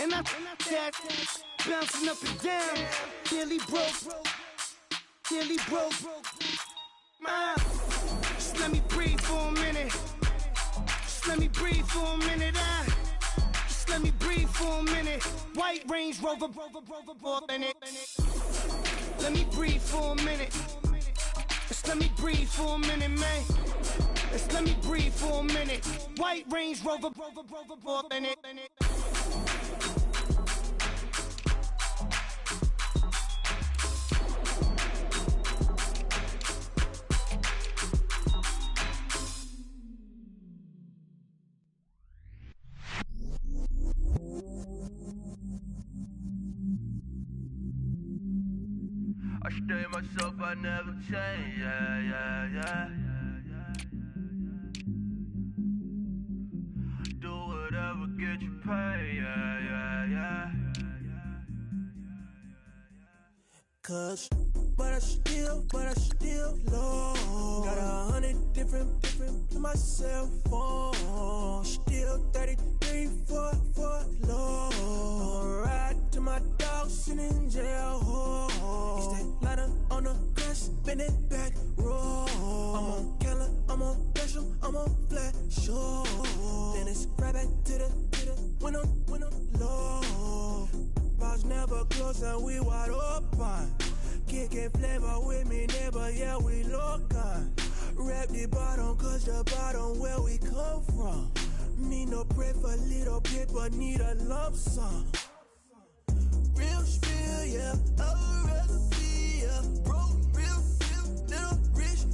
And I that bouncing up and down, nearly broke. Just let me breathe for a minute. Just let me breathe for a minute. Just let me breathe for a minute. White Range Rover, in it. Let me breathe for a minute. Just let me breathe for a minute, man. Just let me breathe for a minute. White Range Rover, in it. I stay myself, I never change, yeah. Do whatever, get you paid, yeah. Cause, but I still low. Got 100 different to my cell phone. Still 33 for low. I'ma ride to my dog sitting in jail. It's that ladder on the grass, spin it back, roll. I'm on Keller, I'm on Basham, I'm on Flat Show. Then it's right back to the when I'm low. Bars never close and we wide open. Kicking flavor with me, neighbor, yeah, we local. Rap the bottom, cause the bottom where we come from. Need no pray for little paper, need a lump sum. Real spill, yeah, I'd rather be, yeah. Broke, real, little rich.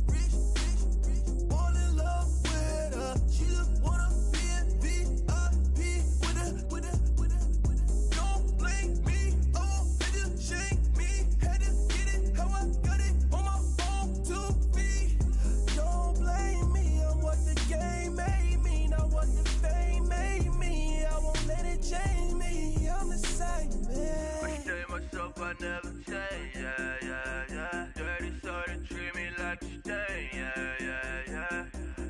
Fall in love with her, she just wanna be in VIP with her. Don't blame me, oh, they just shake me. Had to get it, how I got it, on my phone, 2 feet. Don't blame me, I'm what the game made me, not what the fame made me. I won't let it change me, I'm the same, man. I stay myself, I never change, yeah. Dirty soda, treat me like a stain, yeah.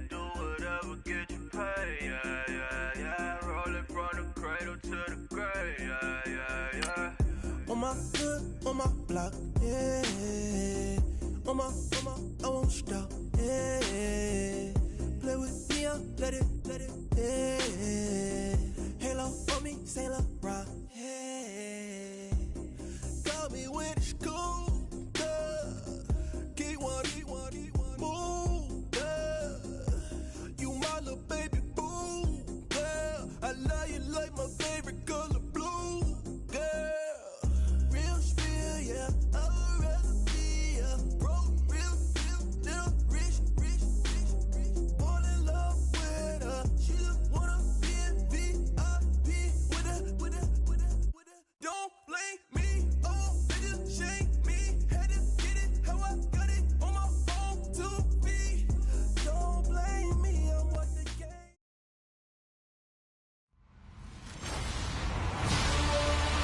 Do whatever, get you paid, yeah. Rolling from the cradle to the grave, yeah. On my hood, on my block, yeah. On my, I won't stop, yeah. Play with me, let it, yeah. Halo on me, Saint Laurent, yeah. Got me when it's cool, yeah. Keep one, move, yeah. You my little baby boo, yeah. I love you like my favorite color blue, yeah. Real spill, yeah, I'd rather be, yeah. Broke, real, little rich. Fall in love with her, she just wanna be in VIP with her. Don't blame me, oh, they just shake me. Had to get it, how I got it, on my phone, 2 feet. Don't blame me, I'm what the game.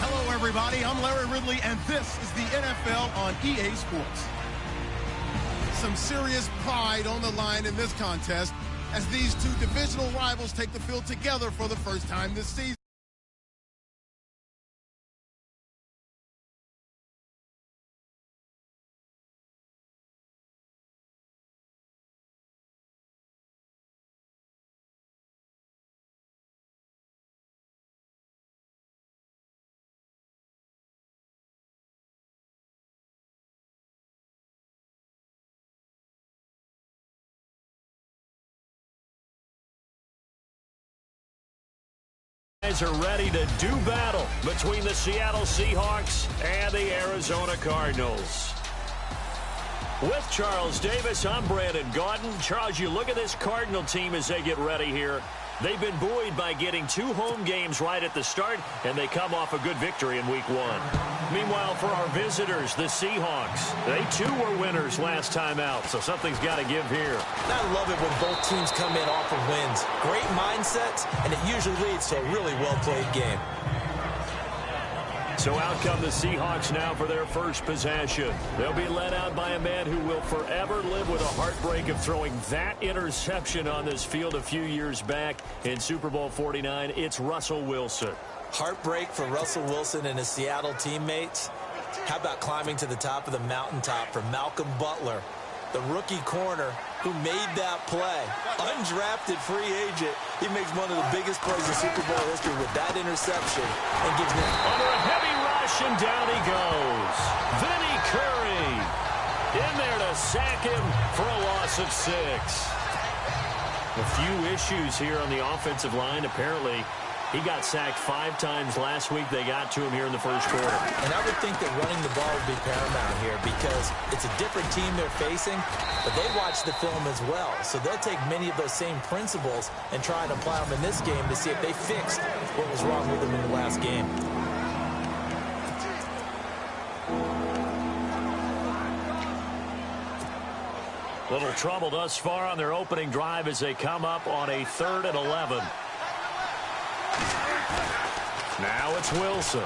Hello, everybody. I'm Larry Ridley, and this is the NFL on EA Sports. Some serious pride on the line in this contest as these two divisional rivals take the field together for the first time this season. Are ready to do battle between the Seattle Seahawks and the Arizona Cardinals. With Charles Davis, I'm Brandon Gaudin. Charles, you look at this Cardinal team as they get ready here. They've been buoyed by getting 2 home games right at the start, and they come off a good victory in Week 1. Meanwhile, for our visitors, the Seahawks, they too were winners last time out, so something's got to give here. I love it when both teams come in off of wins. Great mindsets, and it usually leads to a really well-played game. So out come the Seahawks now for their first possession. They'll be led out by a man who will forever live with a heartbreak of throwing that interception on this field a few years back in Super Bowl 49. It's Russell Wilson. Heartbreak for Russell Wilson and his Seattle teammates. How about climbing to the top of the mountaintop for Malcolm Butler, the rookie corner who made that play? Undrafted free agent. He makes one of the biggest plays in Super Bowl history with that interception and gives them under a heavy rush, and down he goes. Vinny Curry in there to sack him for a loss of 6. A few issues here on the offensive line. Apparently, he got sacked 5 times last week. They got to him here in the first quarter. And I would think that running the ball would be paramount here because it's a different team they're facing, but they watch the film as well. So they'll take many of those same principles and try and apply them in this game to see if they fixed what was wrong with them in the last game. Little trouble thus far on their opening drive as they come up on a 3rd and 11. Now it's Wilson.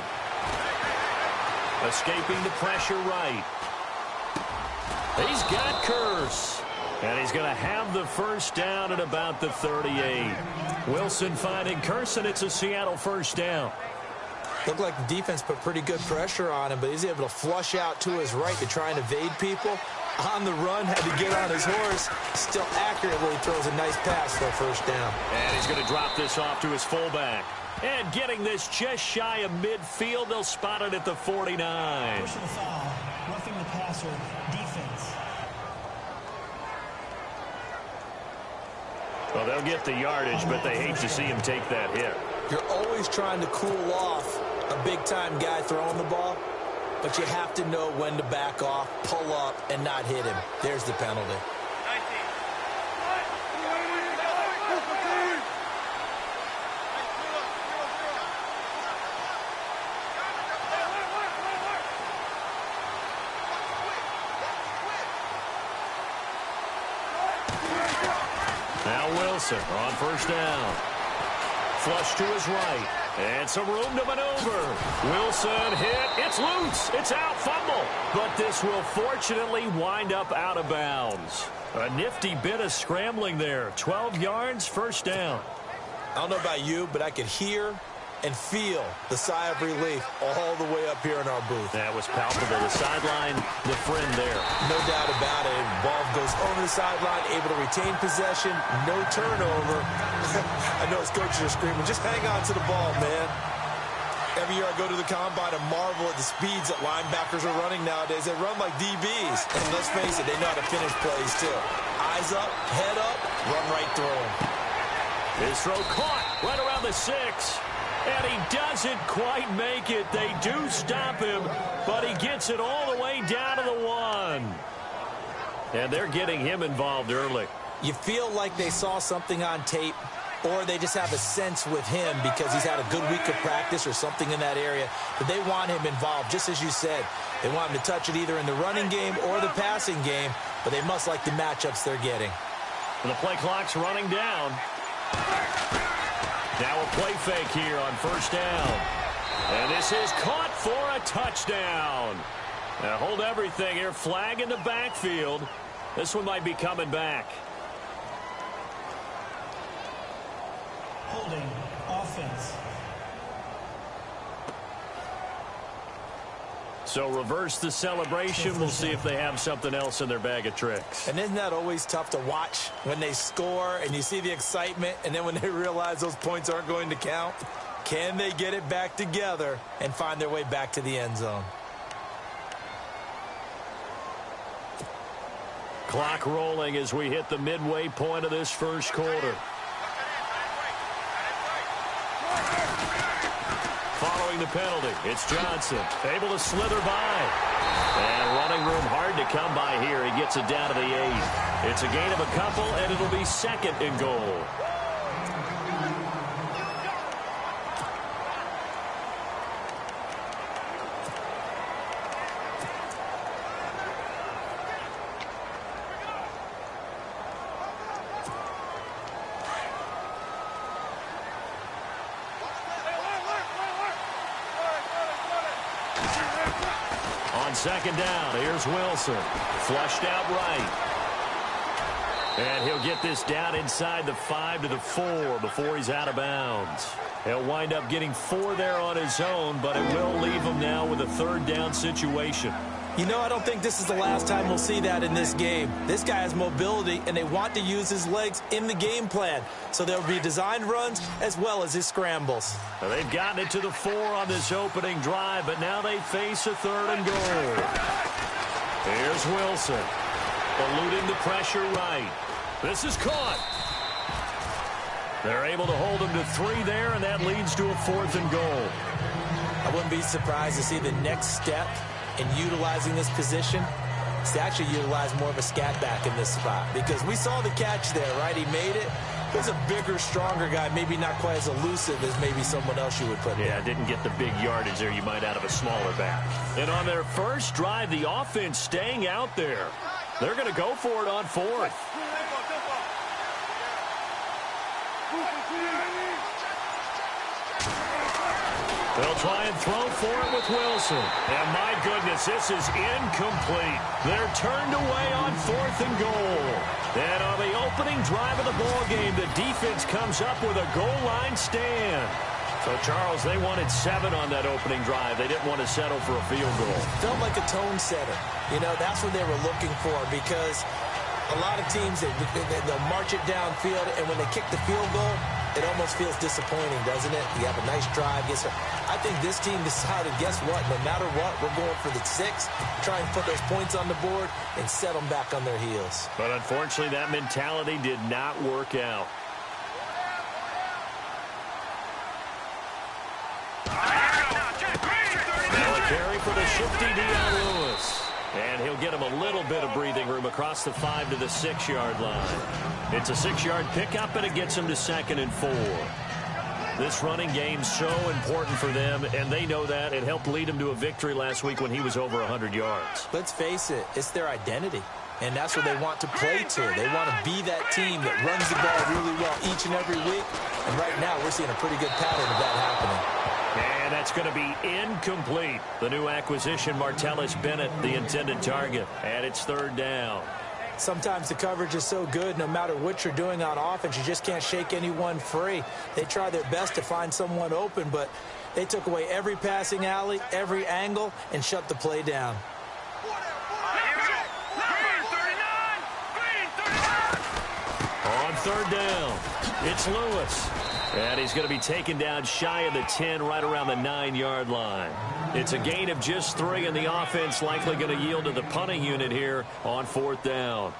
Escaping the pressure right. He's got Curse. And he's going to have the first down at about the 38. Wilson finding Curse, and it's a Seattle first down. Looked like the defense put pretty good pressure on him, but he's able to flush out to his right to try and evade people. On the run, had to get on his horse. Still accurately throws a nice pass for a first down. And he's going to drop this off to his fullback. And getting this just shy of midfield, they'll spot it at the 49. Personal foul, roughing the passer, defense. Well, they'll get the yardage, but they hate to see him take that hit. You're always trying to cool off a big-time guy throwing the ball, but you have to know when to back off, pull up, and not hit him. There's the penalty. Now Wilson on first down. Flush to his right. And some room to maneuver. Wilson hit. It's loose. It's out. Fumble. But this will fortunately wind up out of bounds. A nifty bit of scrambling there. 12 yards, first down. I don't know about you, but I could hear and feel the sigh of relief all the way up here in our booth. That was palpable. The sideline, the friend there. No doubt about it. Ball goes over the sideline, able to retain possession, no turnover. I know his coaches are screaming, just hang on to the ball, man. Every year I go to the combine and marvel at the speeds that linebackers are running nowadays. They run like DBs. And let's face it, they know how to finish plays too. Eyes up, head up, run right through them. His throw caught right around the 6. And he doesn't quite make it. They do stop him, but he gets it all the way down to the 1. And they're getting him involved early. You feel like they saw something on tape, or they just have a sense with him because he's had a good week of practice or something in that area, but they want him involved, just as you said. They want him to touch it either in the running game or the passing game, but they must like the matchups they're getting. And the play clock's running down. Now a play fake here on first down. And this is caught for a touchdown. Now hold everything here. Flag in the backfield. This one might be coming back. Holding offense. So reverse the celebration. We'll see if they have something else in their bag of tricks. And isn't that always tough to watch when they score and you see the excitement, and then when they realize those points aren't going to count? Can they get it back together and find their way back to the end zone? Clock rolling as we hit the midway point of this first quarter. Following the penalty, it's Johnson, able to slither by. And running room hard to come by here. He gets it down to the 8. It's a gain of a couple, and it'll be 2nd and goal. On 2nd down, here's Wilson. Flushed out right. And he'll get this down inside the 5 to the 4 before he's out of bounds. He'll wind up getting 4 there on his own, but it will leave him now with a 3rd down situation. You know, I don't think this is the last time we'll see that in this game. This guy has mobility, and they want to use his legs in the game plan. So there will be designed runs as well as his scrambles. Well, they've gotten it to the 4 on this opening drive, but now they face a 3rd and goal. Here's Wilson, eluding the pressure right. This is caught. They're able to hold him to 3 there, and that leads to a 4th and goal. I wouldn't be surprised to see the next step in utilizing this position is to actually utilize more of a scat back in this spot, because we saw the catch there, right? He made it. He's a bigger, stronger guy, maybe not quite as elusive as maybe someone else you would put Yeah, in. didn't get the big yardage there you might out of a smaller back. And on their first drive, the offense staying out there. They're going to go for it on 4th. They'll try and throw for it with Wilson. And my goodness, this is incomplete. They're turned away on 4th and goal. And on the opening drive of the ball game, the defense comes up with a goal line stand. So, Charles, they wanted 7 on that opening drive. They didn't want to settle for a field goal. Felt like a tone setter. You know, that's what they were looking for, because a lot of teams, they'll march it downfield, and when they kick the field goal, it almost feels disappointing, doesn't it? You have a nice drive. I think this team decided, guess what? No matter what, we're going for the 6, try and put those points on the board and set them back on their heels. But unfortunately, that mentality did not work out. Now a carry for the shifty Dion Lewis. And he'll get him a little bit of breathing room across the 5 to the 6-yard line. It's a 6-yard pickup, and it gets him to 2nd and 4. This running game's so important for them, and they know that. It helped lead him to a victory last week when he was over 100 yards. Let's face it, it's their identity, and that's what they want to play to. They want to be that team that runs the ball really well each and every week, and right now we're seeing a pretty good pattern of that happening. And that's going to be incomplete. The new acquisition, Martellus Bennett, the intended target, and it's 3rd down. Sometimes the coverage is so good, no matter what you're doing on offense, you just can't shake anyone free. They try their best to find someone open, but they took away every passing alley, every angle, and shut the play down. On 3rd down, it's Lewis. And he's going to be taken down shy of the 10, right around the 9-yard line. It's a gain of just 3, and the offense likely going to yield to the punting unit here on 4th down.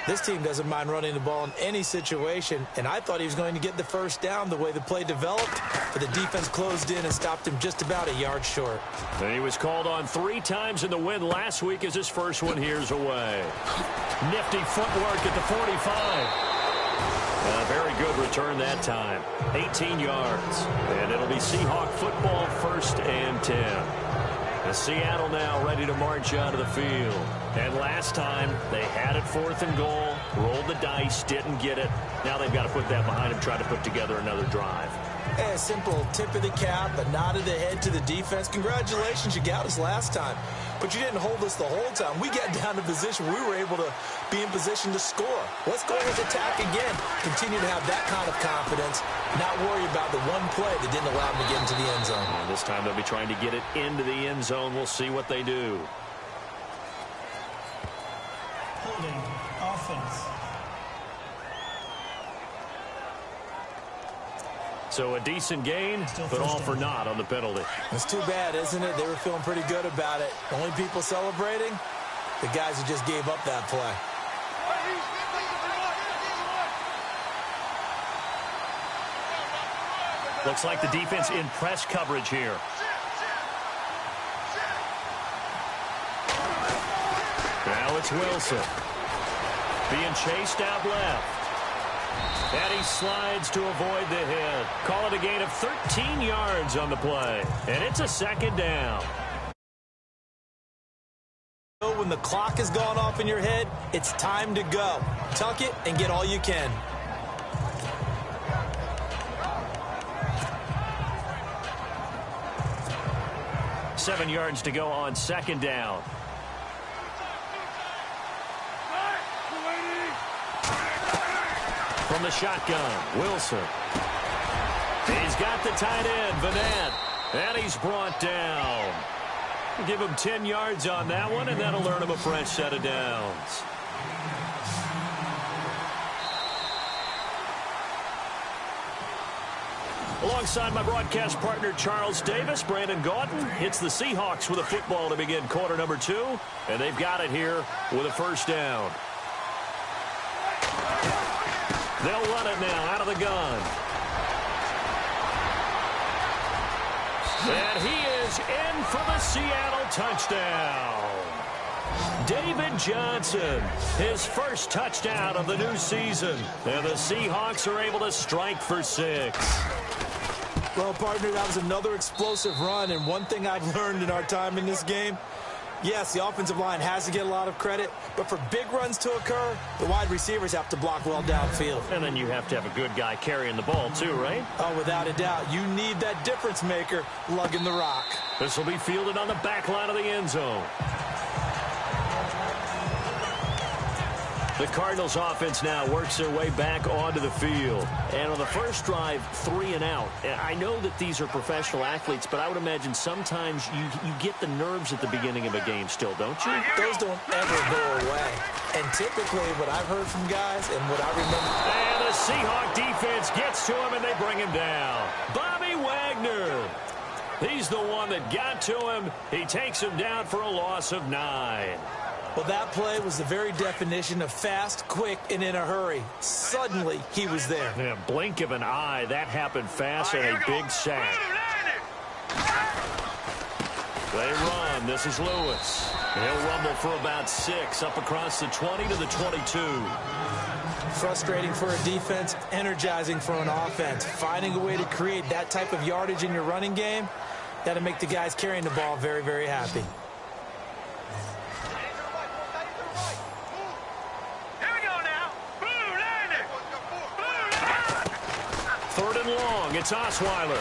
This team doesn't mind running the ball in any situation, and I thought he was going to get the 1st down the way the play developed, but the defense closed in and stopped him just about a yard short. And he was called on 3 times in the win last week as his first one here's away. Nifty footwork at the 45. A very good return that time. 18 yards. And it'll be Seahawk football, 1st and 10. The Seattle now ready to march out of the field. And last time, they had it 4th and goal, rolled the dice, didn't get it. Now they've got to put that behind them, try to put together another drive. A simple tip of the cap, a nod of the head to the defense. Congratulations, you got us last time. But you didn't hold us the whole time. We got down to position. We were able to be in position to score. Let's go and attack again. Continue to have that kind of confidence. Not worry about the one play that didn't allow them to get into the end zone. And this time they'll be trying to get it into the end zone. We'll see what they do. Holding offense. So a decent gain, but all for naught on the penalty. It's too bad, isn't it? They were feeling pretty good about it. The only people celebrating, the guys who just gave up that play. Looks like the defense in press coverage here. Now it's Wilson. Being chased out left. And he slides to avoid the hit. Call it a gain of 13 yards on the play. And it's a 2nd down. When the clock has gone off in your head, it's time to go. Tuck it and get all you can. Seven yards to go on 2nd down. From the shotgun, Wilson. He's got the tight end, Vanette, and he's brought down. Give him 10 yards on that one, and that'll earn him a fresh set of downs. Alongside my broadcast partner, Charles Davis, Brandon Gaudin. It's the Seahawks with a football to begin quarter number 2, and they've got it here with a first down. They'll run it now out of the gun. And he is in for the Seattle touchdown. David Johnson, his first touchdown of the new season. And the Seahawks are able to strike for 6. Well, partner, that was another explosive run, and one thing I've learned in our time in this game, yes, the offensive line has to get a lot of credit, but for big runs to occur, the wide receivers have to block well downfield. And then you have to have a good guy carrying the ball too, right? Oh, without a doubt. You need that difference maker lugging the rock. This will be fielded on the back line of the end zone. The Cardinals offense now works their way back onto the field. And on the first drive, 3 and out. I know that these are professional athletes, but I would imagine sometimes you get the nerves at the beginning of a game still, don't you? Those don't ever go away. And typically what I've heard from guys and what I remember. And the Seahawk defense gets to him and they bring him down. Bobby Wagner. He's the one that got to him. He takes him down for a loss of 9. Well, that play was the very definition of fast, quick, and in a hurry. Suddenly, he was there. Yeah, blink of an eye. That happened fast and a big sack. They run. This is Lewis. He'll rumble for about 6 up across the 20 to the 22. Frustrating for a defense, energizing for an offense. Finding a way to create that type of yardage in your running game, that'll make the guys carrying the ball very, very happy. Third and long, it's Osweiler.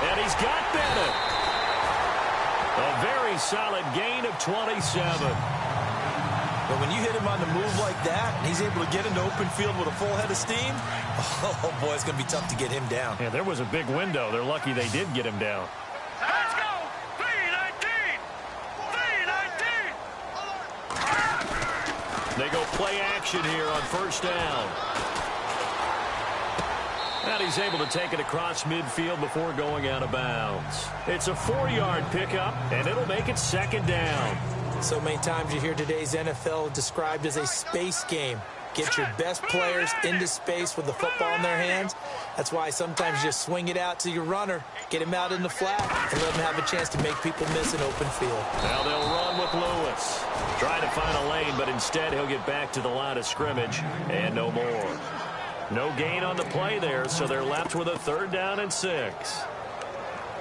And he's got Bennett. A very solid gain of 27. But when you hit him on the move like that, and he's able to get into open field with a full head of steam, oh boy, it's going to be tough to get him down. Yeah, there was a big window. They're lucky they did get him down. Let's go! 319! 319! They go play action here on first down. And he's able to take it across midfield before going out of bounds. It's a 4-yard pickup, and it'll make it second down. So many times you hear today's NFL described as a space game. Get your best players into space with the football in their hands. That's why sometimes you just swing it out to your runner, get him out in the flat, and let him have a chance to make people miss an open field. Now they'll run with Lewis. Try to find a lane, but instead he'll get back to the line of scrimmage and no more. No gain on the play there, so they're left with a 3rd down and 6.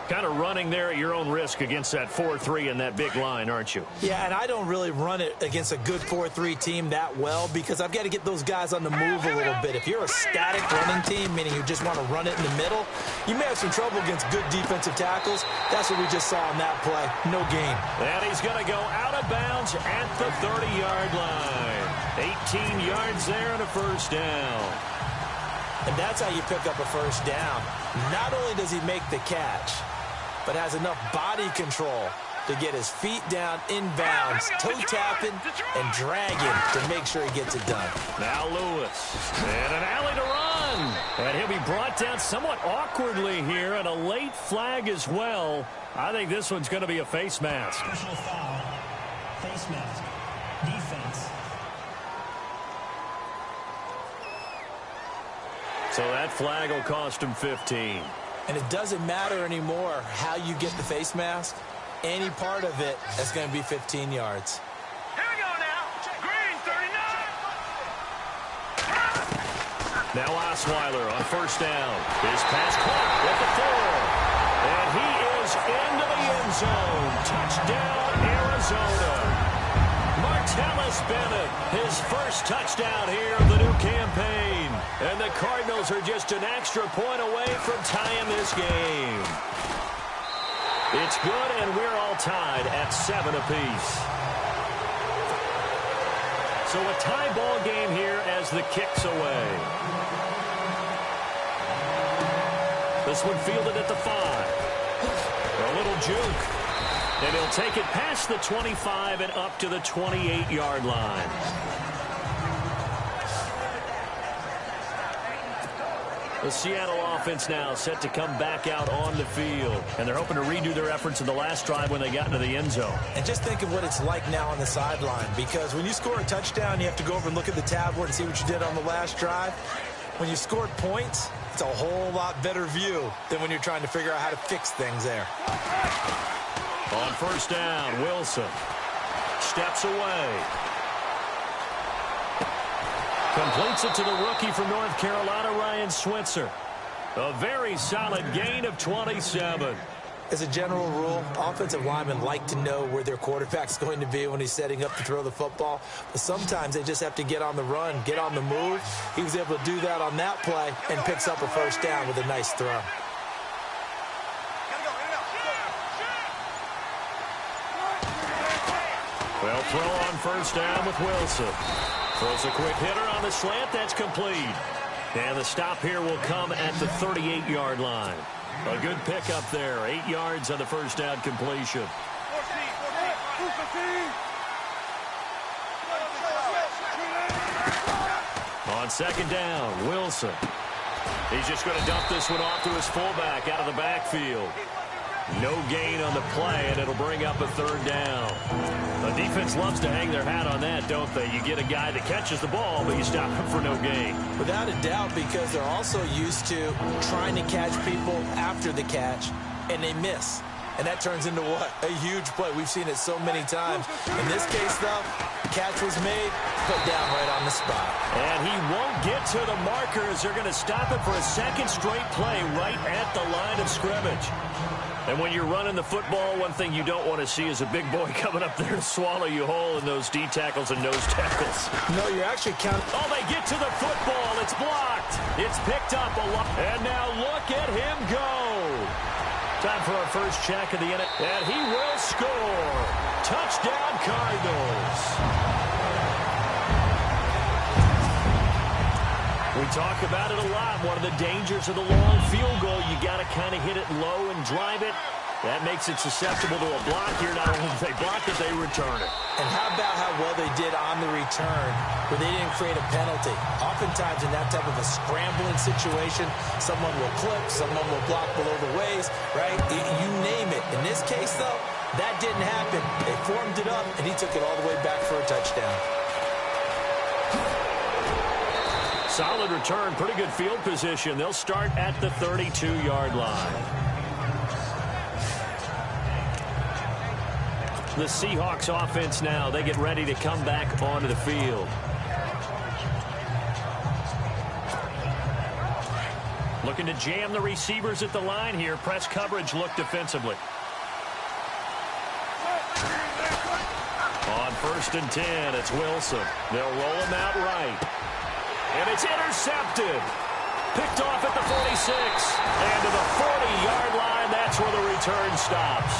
Kind of running there at your own risk against that 4-3 and that big line, aren't you? Yeah, and I don't really run it against a good 4-3 team that well because I've got to get those guys on the move a little bit. If you're a static running team, meaning you just want to run it in the middle, you may have some trouble against good defensive tackles. That's what we just saw on that play. No gain. And he's going to go out of bounds at the 30-yard line. 18 yards there and a first down. And that's how you pick up a first down. Not only does he make the catch, but has enough body control to get his feet down inbounds, toe-tapping, and dragging to make sure he gets it done. Now Lewis, and an alley to run. And he'll be brought down somewhat awkwardly here, and a late flag as well. I think this one's going to be a face mask. Personal foul. Face mask. Defense. So that flag will cost him 15. And it doesn't matter anymore how you get the face mask. Any part of it is going to be 15 yards. Here we go now. Green, 39. Now Osweiler on first down. His pass caught at the 4. And he is into the end zone. Touchdown, Arizona. Martellus Bennett, his first touchdown here of the new campaign. And the Cardinals are just an extra point away from tying this game. It's good, and we're all tied at 7 apiece. So a tie ball game here as the kick's away. This one fielded at the 5. A little juke. And he'll take it past the 25 and up to the 28-yard line. The Seattle offense now set to come back out on the field. And they're hoping to redo their efforts in the last drive when they got into the end zone. And just think of what it's like now on the sideline. Because when you score a touchdown, you have to go over and look at the tablet and see what you did on the last drive. When you scored points, it's a whole lot better view than when you're trying to figure out how to fix things there. On first down, Wilson steps away. Completes it to the rookie from North Carolina, Ryan Switzer. A very solid gain of 27. As a general rule, offensive linemen like to know where their quarterback's going to be when he's setting up to throw the football. But sometimes they just have to get on the run, get on the move. He was able to do that on that play and picks up a first down with a nice throw. Well, throw on first down with Wilson. Throws a quick hitter on the slant. That's complete. And the stop here will come at the 38-yard line. A good pickup there. 8 yards on the first down completion. On second down, Wilson. He's just going to dump this one off to his fullback out of the backfield. No gain on the play, and it'll bring up a third down. The defense loves to hang their hat on that, don't they? You get a guy that catches the ball, but you stop him for no gain. Without a doubt, because they're also used to trying to catch people after the catch, and they miss. And that turns into what? A huge play. We've seen it so many times. In this case, though, catch was made, put down right on the spot. And he won't get to the markers. They're going to stop it for a second straight play right at the line of scrimmage. And when you're running the football, one thing you don't want to see is a big boy coming up there to swallow you whole in those D tackles and nose tackles. No, you're actually counting. Oh, they get to the football. It's blocked. It's picked up a lot. And now look at him go. Time for our first check of the inning. And he will score. Touchdown, Cardinals. We talk about it a lot. One of the dangers of the long field goal, you got to kind of hit it low and drive it. That makes it susceptible to a block here. Not only do they block it, they return it. And how about how well they did on the return where they didn't create a penalty? Oftentimes in that type of a scrambling situation, someone will clip, someone will block below the waist, right? You name it. In this case, though, that didn't happen. They formed it up, and he took it all the way back for a touchdown. Solid return, pretty good field position. They'll start at the 32-yard line. The Seahawks offense now, they get ready to come back onto the field. Looking to jam the receivers at the line here. Press coverage look defensively. On first and 10, it's Wilson. They'll roll him out right. And it's intercepted. Picked off at the 46. And to the 40-yard line, that's where the return stops.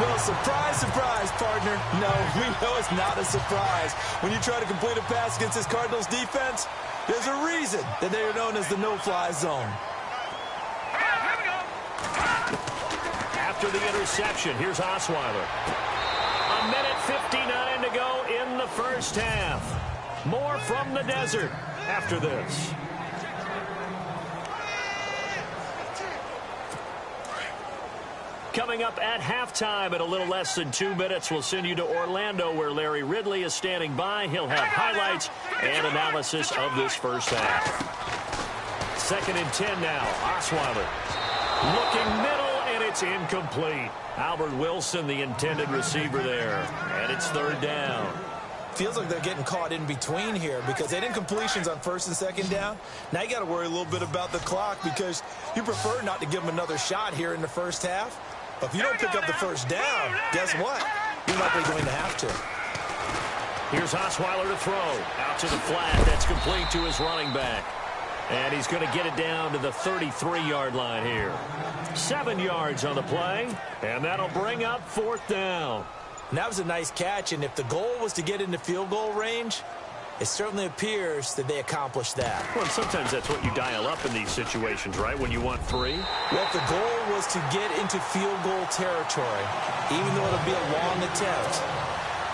Well, surprise, surprise, partner. No, we know it's not a surprise. When you try to complete a pass against this Cardinals defense, there's a reason that they are known as the no-fly zone. After the interception, here's Osweiler. A minute 59 to go in the first half. More from the desert after this. Coming up at halftime in a little less than 2 minutes, we'll send you to Orlando where Larry Ridley is standing by. He'll have highlights and analysis of this first half. 2nd and 10 now. Osweiler looking middle, and it's incomplete. Albert Wilson, the intended receiver there. And it's 3rd down. Feels like they're getting caught in between here because they didn't completions on 1st and 2nd down. Now you got to worry a little bit about the clock because you prefer not to give them another shot here in the first half. But if you don't pick up the first down, guess what? You're likely going to have to. Here's Osweiler to throw. Out to the flat. That's complete to his running back. And he's going to get it down to the 33-yard line here. 7 yards on the play. And that'll bring up 4th down. And that was a nice catch, and if the goal was to get into field goal range, it certainly appears that they accomplished that. Well, sometimes that's what you dial up in these situations, right, when you want 3? Well, if the goal was to get into field goal territory, even though it'll be a long attempt,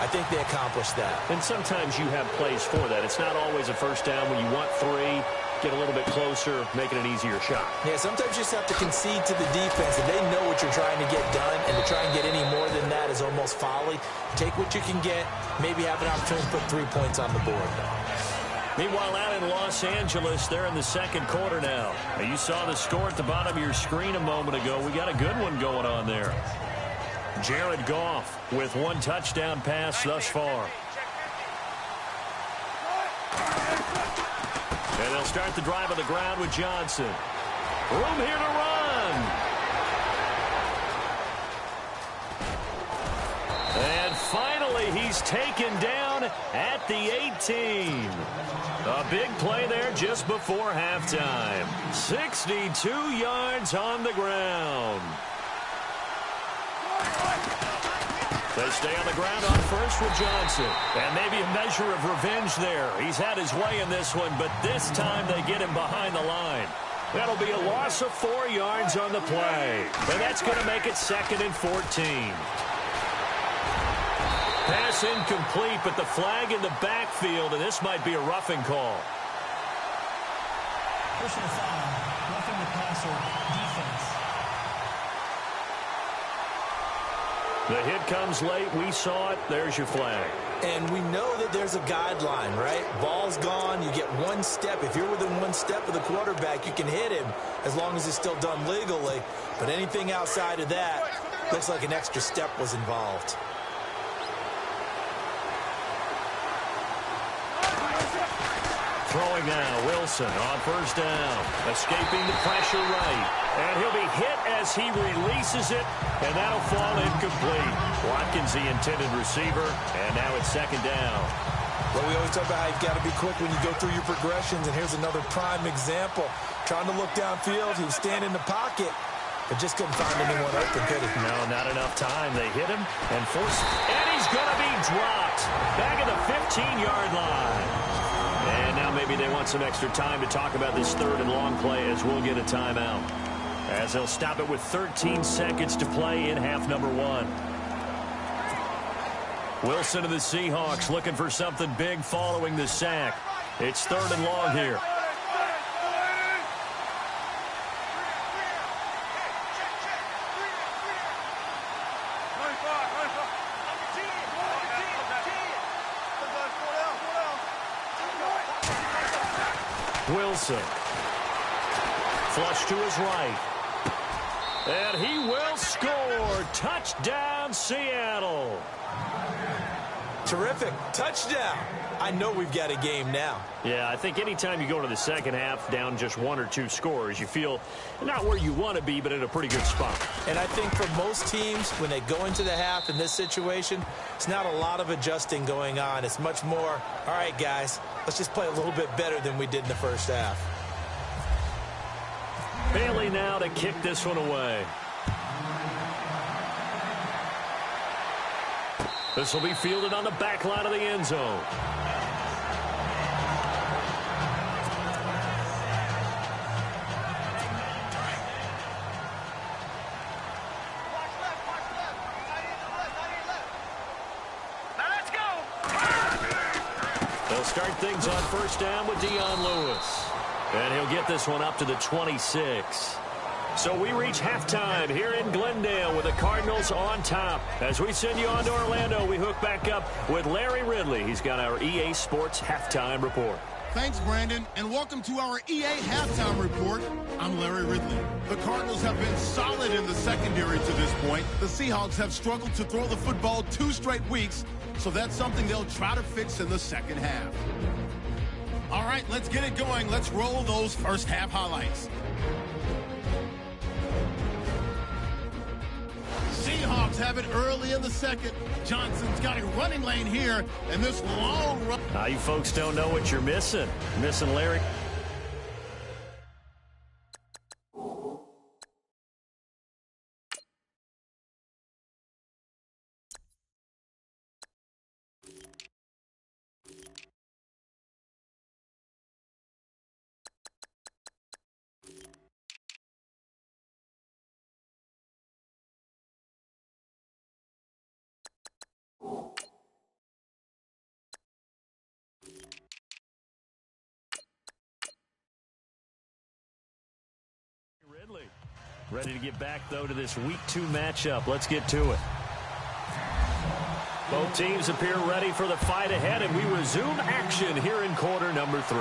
I think they accomplished that. And sometimes you have plays for that. It's not always a first down when you want 3. Get a little bit closer, make it an easier shot. Yeah, sometimes you just have to concede to the defense, and they know what you're trying to get done, and to try and get any more than that is almost folly. Take what you can get, maybe have an opportunity to put 3 points on the board. Meanwhile, out in Los Angeles, they're in the second quarter now. You saw the score at the bottom of your screen a moment ago. We got a good one going on there. Jared Goff with 1 touchdown pass thus far. And they'll start the drive on the ground with Johnson. Room here to run. And finally, he's taken down at the 18. A big play there just before halftime. 62 yards on the ground. They stay on the ground on first with Johnson. And maybe a measure of revenge there. He's had his way in this one, but this time they get him behind the line. That'll be a loss of 4 yards on the play. And that's going to make it 2nd and 14. Pass incomplete, but the flag in the backfield, and this might be a roughing call. Personal foul, roughing the passer, defense. The hit comes late. We saw it. There's your flag. And we know that there's a guideline, right? Ball's gone. You get 1 step. If you're within 1 step of the quarterback, you can hit him as long as it's still done legally. But anything outside of that looks like an extra step was involved. Throwing now, Wilson on first down. Escaping the pressure right. And he'll be hit as he releases it, and that'll fall incomplete. Watkins, the intended receiver, and now it's 2nd down. Well, we always talk about how you've got to be quick when you go through your progressions, and here's another prime example. Trying to look downfield, he was standing in the pocket, but just couldn't find anyone open, could he? No, not enough time. They hit him and he's going to be dropped back at the 15-yard line. And now maybe they want some extra time to talk about this 3rd and long play as we'll get a timeout. As they'll stop it with 13 seconds to play in half number 1. Wilson of the Seahawks looking for something big following the sack. It's 3rd and long here. Wilson. Flush to his right. And he will score. Touchdown, Seattle. Terrific. Touchdown. I know we've got a game now. Yeah, I think anytime you go into the second half down just 1 or 2 scores, you feel not where you want to be, but in a pretty good spot. And I think for most teams, when they go into the half in this situation, it's not a lot of adjusting going on. It's much more, all right, guys, let's just play a little bit better than we did in the first half. Bailey now to kick this one away. This will be fielded on the back line of the end zone. They'll start things on first down with Dion Lewis. And he'll get this one up to the 26. So we reach halftime here in Glendale with the Cardinals on top. As we send you on to Orlando, we hook back up with Larry Ridley. He's got our EA Sports Halftime Report. Thanks, Brandon, and welcome to our EA Halftime Report. I'm Larry Ridley. The Cardinals have been solid in the secondary to this point. The Seahawks have struggled to throw the football 2 straight weeks, so that's something they'll try to fix in the second half. All right, let's get it going. Let's roll those first half highlights. Seahawks have it early in the second. Johnson's got a running lane here, and this long run. Now, you folks don't know what you're missing. Missing Larry. Ready to get back, though, to this Week 2 matchup. Let's get to it. Both teams appear ready for the fight ahead, and we resume action here in quarter number 3.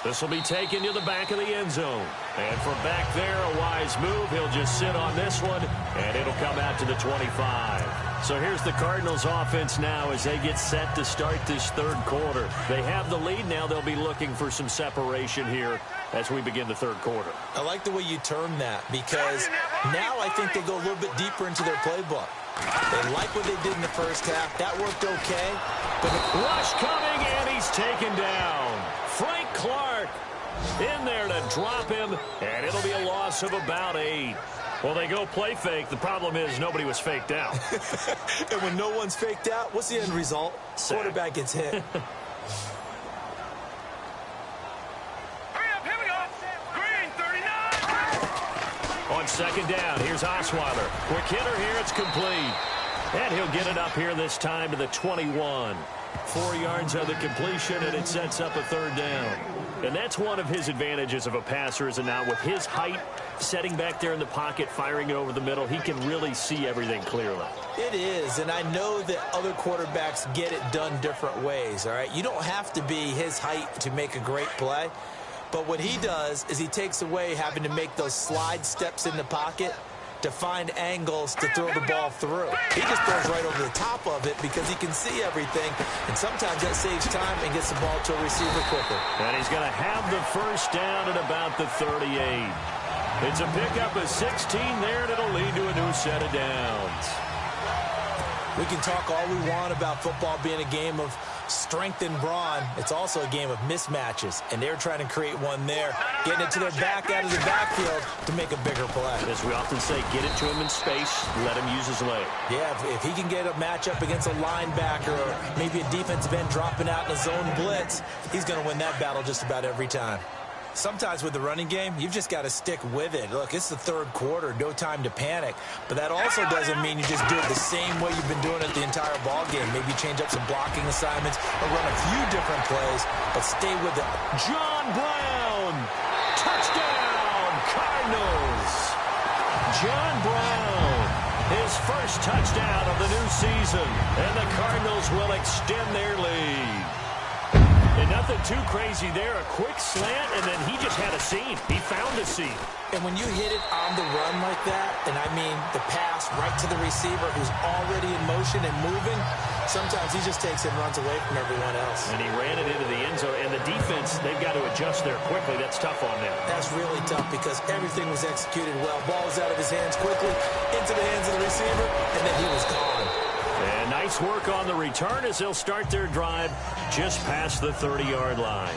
This will be taken to the back of the end zone. And from back there, a wise move. He'll just sit on this one, and it'll come out to the 25. So here's the Cardinals offense now as they get set to start this third quarter. They have the lead now. They'll be looking for some separation here as we begin the third quarter. I like the way you term that, because now I think they go a little bit deeper into their playbook. They like what they did in the first half. That worked okay. But the rush coming, and he's taken down. Frank Clark in there to drop him, and it'll be a loss of about 8. Well, they go play fake. The problem is nobody was faked out. And when no one's faked out, what's the end result? Sack. Quarterback gets hit. On second down, here's Osweiler. Quick hitter here, it's complete. And he'll get it up here this time to the 21. 4 yards of the completion, and it sets up a third down. And that's one of his advantages of a passer, is it not? With his height, setting back there in the pocket, firing it over the middle, he can really see everything clearly. It is, and I know that other quarterbacks get it done different ways, all right? You don't have to be his height to make a great play. But what he does is he takes away having to make those slide steps in the pocket to find angles to throw the ball through. He just throws right over the top of it because he can see everything, and sometimes that saves time and gets the ball to a receiver quicker. And he's going to have the first down at about the 38. It's a pickup of 16 there, and it'll lead to a new set of downs. We can talk all we want about football being a game of strength and brawn. It's also a game of mismatches, and they're trying to create one there, getting it to their back out of the backfield to make a bigger play. As we often say, get it to him in space, let him use his leg. Yeah, if he can get a matchup against a linebacker or maybe a defensive end dropping out in a zone blitz, he's going to win that battle just about every time. Sometimes with the running game, you've just got to stick with it. Look, it's the third quarter, no time to panic. But that also doesn't mean you just do it the same way you've been doing it the entire ball game. Maybe change up some blocking assignments or run a few different plays, but stay with it. John Brown, touchdown, Cardinals. John Brown, his first touchdown of the new season, and the Cardinals will extend their lead. And nothing too crazy there. A quick slant, and then he just had a seam. He found a seam. And when you hit it on the run like that, and I mean the pass right to the receiver who's already in motion and moving, sometimes he just takes it and runs away from everyone else. And he ran it into the end zone. And the defense, they've got to adjust there quickly. That's tough on them. That's really tough because everything was executed well. Ball was out of his hands quickly, into the hands of the receiver, and then he was gone. And nice work on the return as they'll start their drive just past the 30-yard line.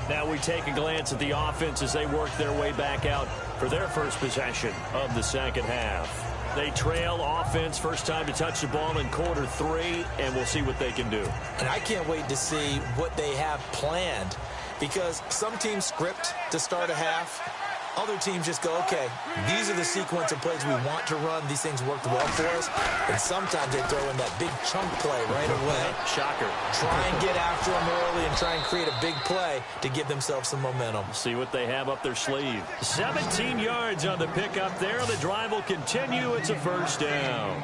Now we take a glance at the offense as they work their way back out for their first possession of the second half. They trail offense, first time to touch the ball in quarter 3, and we'll see what they can do. And I can't wait to see what they have planned, because some teams script to start a half. Other teams just go, okay, these are the sequence of plays we want to run. These things worked well for us. And sometimes they throw in that big chunk play right away. Shocker. Try and get after them early and try and create a big play to give themselves some momentum. See what they have up their sleeve. 17 yards on the pickup there. The drive will continue. It's a first down.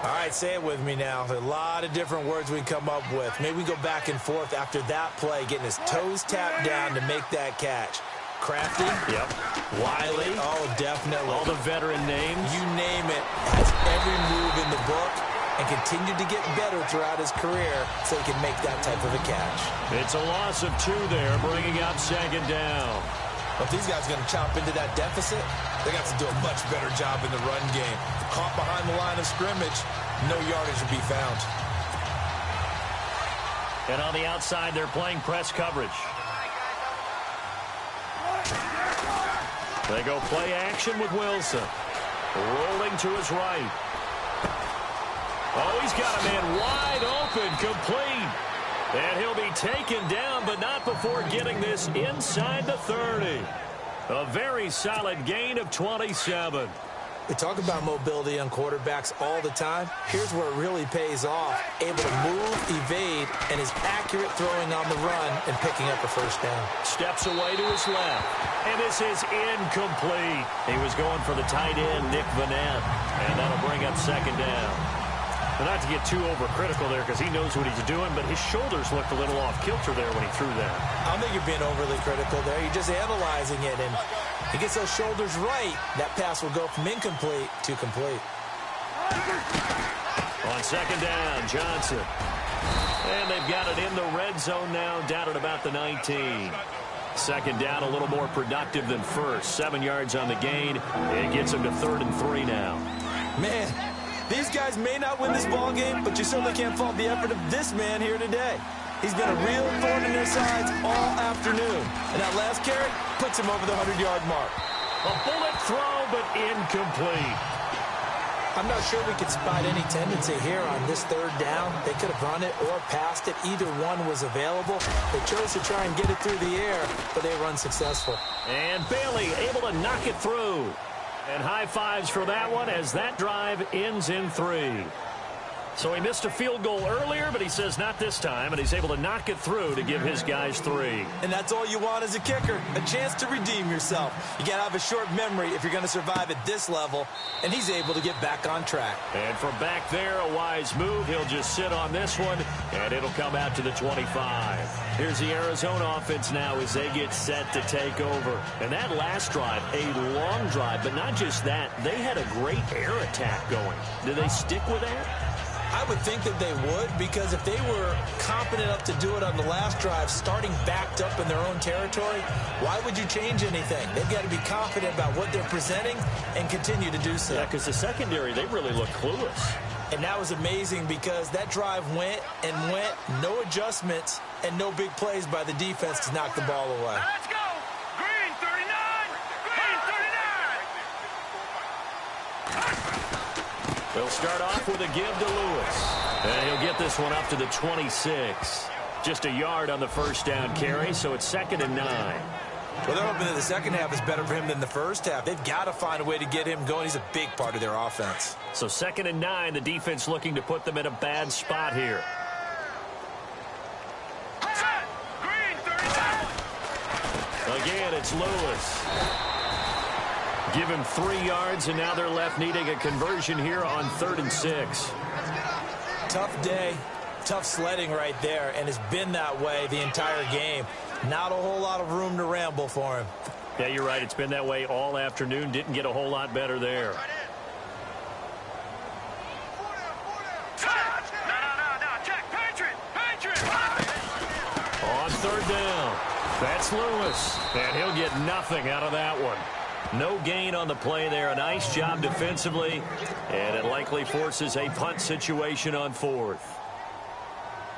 All right, say it with me now. There's a lot of different words we come up with. Maybe we go back and forth after that play, getting his toes tapped down to make that catch. Crafty. Yep. Wiley. Oh, definitely. All the veteran names. You name it. Has every move in the book and continued to get better throughout his career so he can make that type of a catch. It's a loss of 2 there, bringing up second down. If these guys are going to chop into that deficit, they got to do a much better job in the run game. Caught behind the line of scrimmage, no yardage will be found. And on the outside, they're playing press coverage. They go play action with Wilson. Rolling to his right. Oh, he's got a man wide open, complete. And he'll be taken down, but not before getting this inside the 30. A very solid gain of 27. We talk about mobility on quarterbacks all the time. Here's where it really pays off. Able to move, evade, and is accurate throwing on the run and picking up a first down. Steps away to his left. And this is incomplete. He was going for the tight end, Nick Vanette. And that'll bring up second down. But not to get too overcritical there because he knows what he's doing, but his shoulders looked a little off kilter there when he threw that. I don't think you're being overly critical there. You're just analyzing it, and he gets those shoulders right. That pass will go from incomplete to complete. On second down, Johnson. And they've got it in the red zone now, down at about the 19. Second down, a little more productive than first. 7 yards on the gain. It gets him to 3rd and 3 now. Man, these guys may not win this ball game, but you certainly can't fault the effort of this man here today. He's been a real thorn in their sides all afternoon. And that last carry puts him over the 100-yard mark. A bullet throw, but incomplete. I'm not sure we could spot any tendency here on this 3rd down. They could have run it or passed it. Either one was available. They chose to try and get it through the air, but they were unsuccessful. And Bailey able to knock it through. And high fives for that one as that drive ends in 3. So he missed a field goal earlier, but he says not this time, and he's able to knock it through to give his guys 3. And that's all you want as a kicker, a chance to redeem yourself. You got to have a short memory if you're going to survive at this level, and he's able to get back on track. And from back there, a wise move. He'll just sit on this one, and it'll come out to the 25. Here's the Arizona offense now as they get set to take over. And that last drive, a long drive, but not just that. They had a great air attack going. Do they stick with that? I would think that they would, because if they were competent enough to do it on the last drive, starting backed up in their own territory, why would you change anything? They've got to be confident about what they're presenting and continue to do so. Yeah, because the secondary, they really look clueless. And that was amazing because that drive went and went, no adjustments, and no big plays by the defense to knock the ball away. Let's go! Green 39! Green 39! They'll start off with a give to Lewis. And he'll get this one up to the 26. Just a yard on the first down carry, so it's 2nd and 9. Well, they're hoping that the second half is better for him than the first half. They've got to find a way to get him going. He's a big part of their offense. So 2nd and 9, the defense looking to put them in a bad spot here. Set! Green 39! Again, it's Lewis. Give him 3 yards, and now they're left needing a conversion here on 3rd and 6. Tough day, tough sledding right there, and it's been that way the entire game. Not a whole lot of room to ramble for him. Yeah, you're right. It's been that way all afternoon. Didn't get a whole lot better there. No, check. Patriot! On 3rd down, that's Lewis, and he'll get nothing out of that one. No gain on the play there. A nice job defensively, and it likely forces a punt situation on 4th.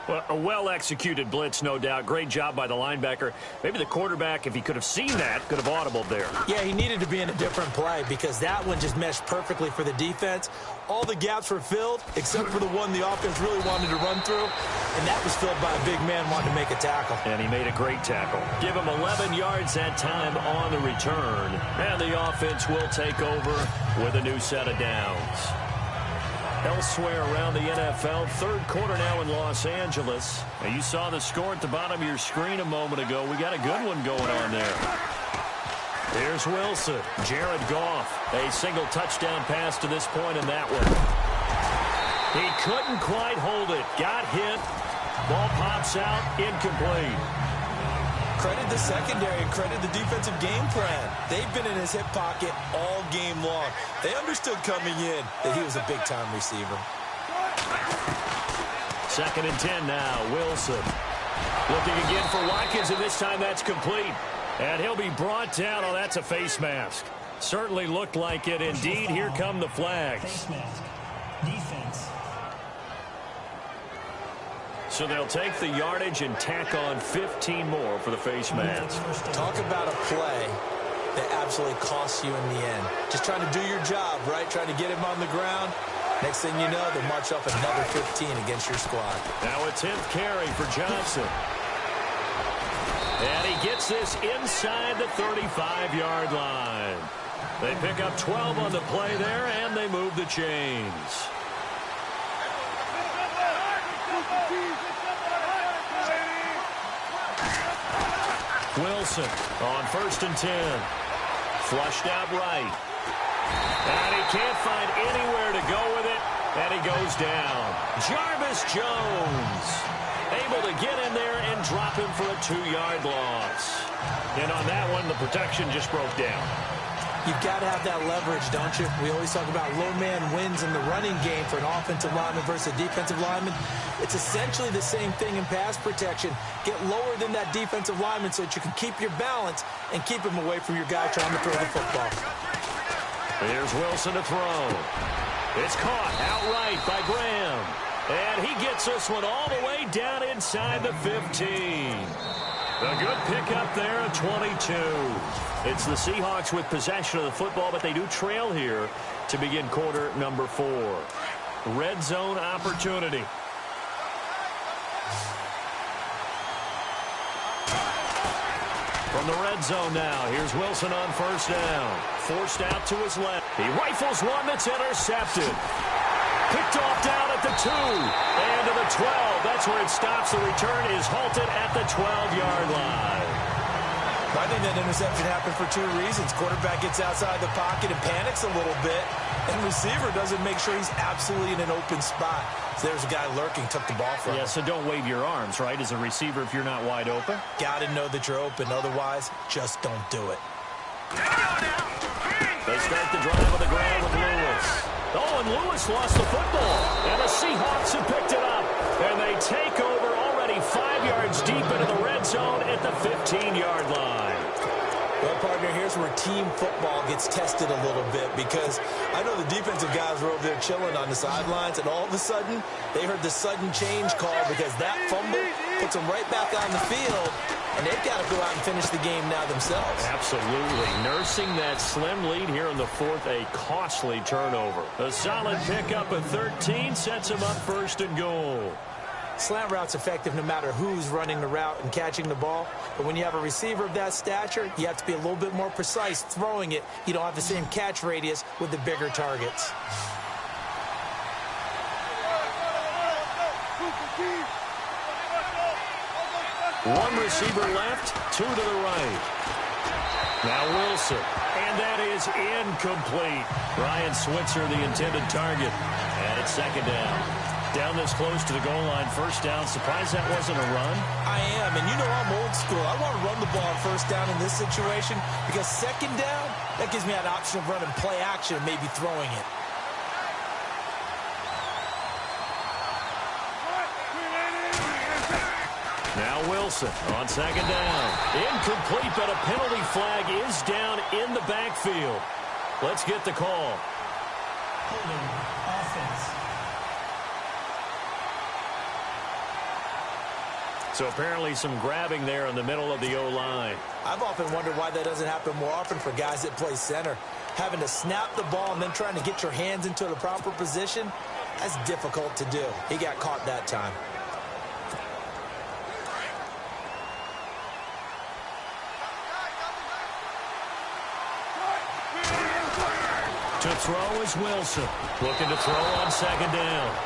Well, a well-executed blitz, no doubt. Great job by the linebacker. Maybe the quarterback, if he could have seen that, could have audibled there. Yeah, he needed to be in a different play because that one just meshed perfectly for the defense. All the gaps were filled except for the one the offense really wanted to run through, and that was filled by a big man wanting to make a tackle. And he made a great tackle. Give him 11 yards that time on the return. And the offense will take over with a new set of downs. Elsewhere around the NFL, 3rd quarter now in Los Angeles. Now you saw the score at the bottom of your screen a moment ago. We got a good one going on there. Here's Wilson. Jared Goff. A single touchdown pass to this point in that one. He couldn't quite hold it. Got hit. Ball pops out. Incomplete. Credit the secondary and credit the defensive game plan. They've been in his hip pocket all game long. They understood coming in that he was a big-time receiver. 2nd and 10 now. Wilson looking again for Watkins, and this time that's complete. And he'll be brought down. Oh, that's a face mask. Certainly looked like it. Indeed, here come the flags. Face mask. Defense. So they'll take the yardage and tack on 15 more for the face mask. Talk about a play that absolutely costs you in the end. Just trying to do your job, right? Trying to get him on the ground. Next thing you know, they march off another 15 against your squad. Now a 10th carry for Johnson. And he gets this inside the 35-yard line. They pick up 12 on the play there, and they move the chains. Wilson on 1st and 10. Flushed out right. And he can't find anywhere to go with it, and he goes down. Jarvis Jones able to get in there and drop him for a 2-yard loss. And on that one, the protection just broke down. You've got to have that leverage, don't you? We always talk about low man wins in the running game for an offensive lineman versus a defensive lineman. It's essentially the same thing in pass protection. Get lower than that defensive lineman so that you can keep your balance and keep him away from your guy trying to throw the football. Here's Wilson to throw. It's caught outright by Graham. And he gets this one all the way down inside the 15. A good pickup there at 22. It's the Seahawks with possession of the football, but they do trail here to begin quarter number 4. Red zone opportunity. From the red zone now, here's Wilson on 1st down. Forced out to his left. He rifles one that's intercepted. Picked off down at the 2 and to the 12. That's where it stops. The return is halted at the 12-yard line. I think that interception happened for 2 reasons. Quarterback gets outside the pocket and panics a little bit, and receiver doesn't make sure he's absolutely in an open spot. So there's a guy lurking, took the ball from him. Yeah, so don't wave your arms, right, as a receiver if you're not wide open. Got to know that you're open. Otherwise, just don't do it. They start the drive on the ground with Lewis. Oh, and Lewis lost the football. And the Seahawks have picked it up. And they take over already 5 yards deep into the red zone at the 15-yard line. Well, partner, here's where team football gets tested a little bit, because I know the defensive guys were over there chilling on the sidelines, and all of a sudden, they heard the sudden change call because that fumble puts them right back on the field, and they've got to go out and finish the game now themselves. Absolutely. Nursing that slim lead here in the 4th, a costly turnover. A solid pickup of 13 sets them up 1st and goal. Slant route's effective no matter who's running the route and catching the ball. But when you have a receiver of that stature, you have to be a little bit more precise throwing it. You don't have the same catch radius with the bigger targets. One receiver left, 2 to the right. Now Wilson, and that is incomplete. Ryan Switzer, the intended target, and it's 2nd down. Down this close to the goal line, 1st down. Surprised that wasn't a run? I am, and you know I'm old school. I want to run the ball on 1st down in this situation because 2nd down, that gives me an option of running play action and maybe throwing it. Now Wilson on 2nd down. Incomplete, but a penalty flag is down in the backfield. Let's get the call. Holding offense. So apparently some grabbing there in the middle of the O-line. I've often wondered why that doesn't happen more often for guys that play center. Having to snap the ball and then trying to get your hands into the proper position, that's difficult to do. He got caught that time. To throw is Wilson. Looking to throw on 2nd down.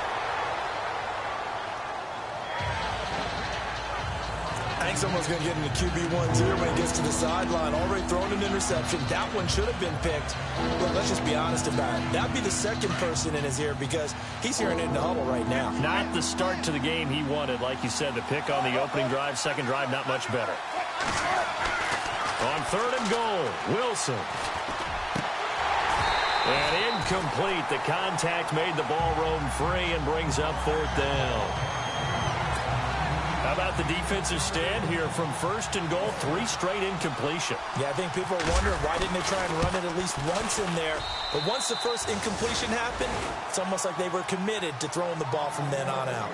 I think someone's going to get into QB1 too when he gets to the sideline. Already thrown an interception. That one should have been picked. Look, let's just be honest about it. That'd be the 2nd person in his ear because he's hearing it in the huddle right now. Not the start to the game he wanted. Like you said, the pick on the opening drive, 2nd drive, not much better. On 3rd and goal, Wilson. And incomplete. The contact made the ball roam free and brings up 4th down. How about the defensive stand here from 1st and goal, 3 straight incompletion. Yeah, I think people are wondering why didn't they try and run it at least once in there. But once the first incompletion happened, it's almost like they were committed to throwing the ball from then on out.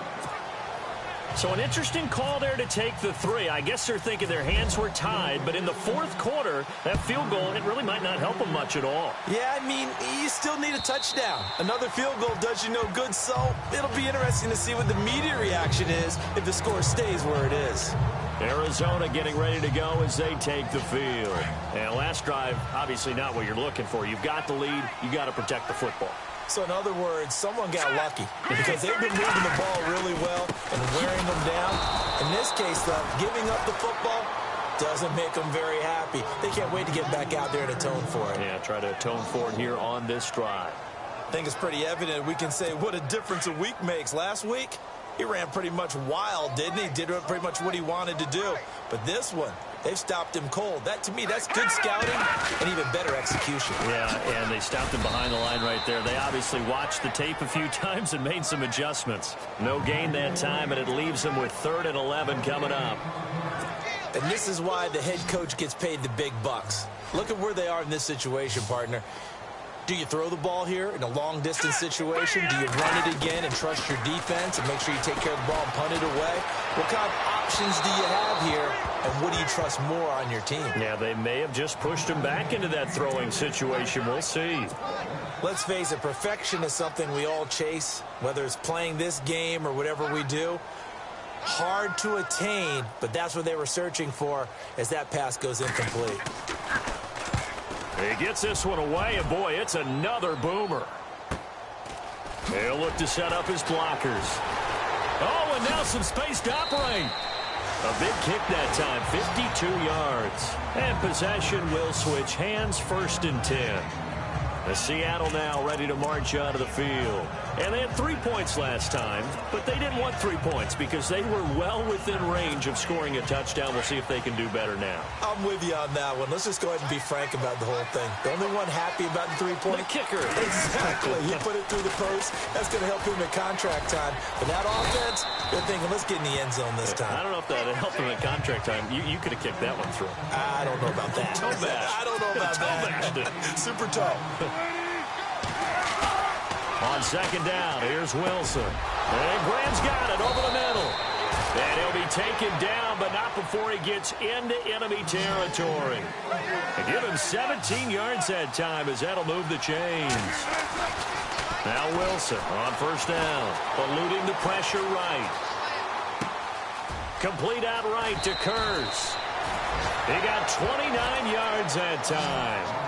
So an interesting call there to take the 3. I guess they're thinking their hands were tied, but in the 4th quarter, that field goal, it really might not help them much at all. Yeah, I mean, you still need a touchdown. Another field goal does you no good, so it'll be interesting to see what the media reaction is if the score stays where it is. Arizona getting ready to go as they take the field. And last drive, obviously not what you're looking for. You've got the lead. You got to protect the football. So in other words, someone got lucky because they've been moving the ball really well and wearing them down. In this case, though, giving up the football doesn't make them very happy. They can't wait to get back out there and atone for it. Yeah, try to atone for it here on this drive. I think it's pretty evident we can say what a difference a week makes. Last week, he ran pretty much wild, didn't he? Did pretty much what he wanted to do. But this one, they've stopped him cold. That, to me, that's good scouting and even better execution. Yeah, and they stopped him behind the line right there. They obviously watched the tape a few times and made some adjustments. No gain that time, and it leaves them with 3rd and 11 coming up. And this is why the head coach gets paid the big bucks. Look at where they are in this situation, partner. Do you throw the ball here in a long-distance situation? Do you run it again and trust your defense and make sure you take care of the ball and punt it away? What kind of options do you have here, and what do you trust more on your team? Yeah, they may have just pushed him back into that throwing situation. We'll see. Let's face it, perfection is something we all chase, whether it's playing this game or whatever we do. Hard to attain, but that's what they were searching for as that pass goes incomplete. He gets this one away, and boy, it's another boomer. He'll look to set up his blockers. Oh, and now some space to operate. A big kick that time, 52 yards. And possession will switch hands, 1st and 10. The Seattle now ready to march out of the field. And they had 3 points last time, but they didn't want 3 points because they were well within range of scoring a touchdown. We'll see if they can do better now. I'm with you on that one. Let's just go ahead and be frank about the whole thing. The only one happy about the 3-point? The kicker. Exactly. He put it through the post. That's going to help him at contract time. But that offense, they're thinking, let's get in the end zone this time. I don't know if that helped him at contract time. You could have kicked that one through. I don't know about that. I don't know about that. Super tough. On 2nd down, here's Wilson. And Graham's got it over the middle. And he'll be taken down, but not before he gets into enemy territory. And give him 17 yards that time as that'll move the chains. Now Wilson on 1st down, eluding the pressure right. Complete out right to Kurz. He got 29 yards that time.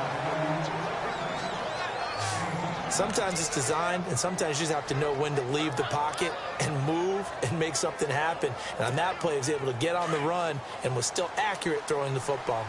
Sometimes it's designed, and sometimes you just have to know when to leave the pocket and move and make something happen. And on that play, he was able to get on the run and was still accurate throwing the football.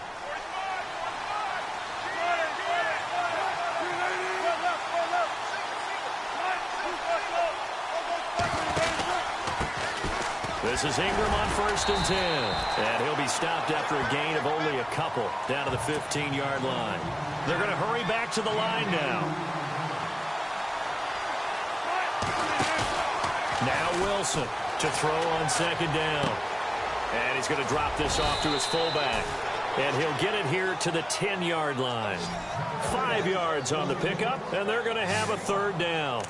This is Ingram on 1st and 10. And he'll be stopped after a gain of only a couple down to the 15-yard line. They're going to hurry back to the line now. Now Wilson to throw on 2nd down. And he's going to drop this off to his fullback. And he'll get it here to the 10-yard line. 5 yards on the pickup, and they're going to have a 3rd down.